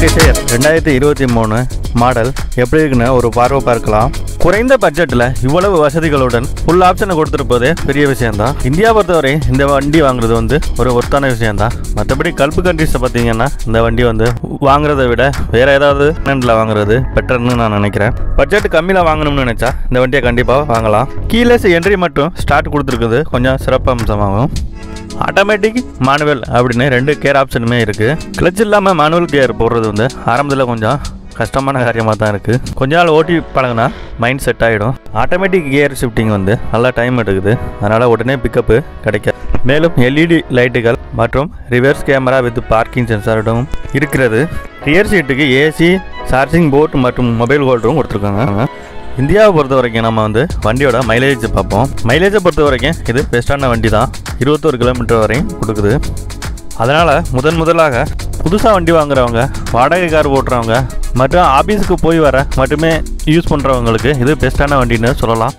Desire 2023 model எப்படி இருக்குன்னு ஒரு பார்வை பார்க்கலாம். குறைந்த பட்ஜெட்டில் இவ்வளவு வசதிகளுடன் ஃபுல் ஆப்ஷனை கொடுத்துருப்பதே பெரிய விஷயம்தான். இந்தியா பொறுத்தவரை இந்த வண்டி வாங்குறது ஒரு ஒர்த்தான விஷயம்தான். மற்றபடி கல்ஃப் கண்ட்ரீஸை பார்த்தீங்கன்னா இந்த வண்டி வாங்குறதை விட வேற ஏதாவது செகண்டில் வாங்குறது பெட்டர்னு நான் நினைக்கிறேன். பட்ஜெட் கம்மியில் வாங்கணும்னு நினைச்சா இந்த வண்டியை கண்டிப்பாக வாங்கலாம். கீலெஸ் என்ட்ரி மற்றும் ஸ்டார்ட் கொடுத்துருக்குது கொஞ்சம் சிறப்பு அம்சமாகும். ஆட்டோமேட்டிக் மேனுவல் அப்படின்னு 2 கேர் ஆப்ஷனுமே இருக்குது. கிளச் இல்லாமல் மேனுவல் கியர் போடுறது ஆரம்பத்தில் கொஞ்சம் கஷ்டமான காரியமாக தான் இருக்குது. கொஞ்ச நாள் ஓட்டி பழகினா மைண்ட் செட் ஆகிடும். ஆட்டோமேட்டிக் கியர் ஷிஃப்டிங் நல்லா டைம் எடுக்குது, அதனால் உடனே பிக்கப்பு கிடைக்காது. மேலும் எல்இடி லைட்டுகள் மற்றும் ரிவர்ஸ் கேமரா வித் பார்க்கிங் சென்சாரும் இருக்கிறது. ரியர் சீட்டுக்கு ஏசி, சார்ஜிங் போர்ட் மற்றும் மொபைல் ஹோல்டரும் கொடுத்துருக்காங்க. இந்தியாவை பொறுத்த வரைக்கும் நம்ம வண்டியோட மைலேஜ் பார்ப்போம். மைலேஜை பொறுத்த வரைக்கும் இது பெஸ்ட்டான வண்டி தான். 21 கிலோமீட்டர் வரையும் கொடுக்குது. அதனால் முதலாக புதுசாக வண்டி வாங்குறவங்க, வாடகை கார் ஓட்டுறவங்க மற்றும் ஆஃபீஸுக்கு போய் வர மட்டுமே யூஸ் பண்ணுறவங்களுக்கு இது பெஸ்ட்டான வண்டின்னு சொல்லலாம்.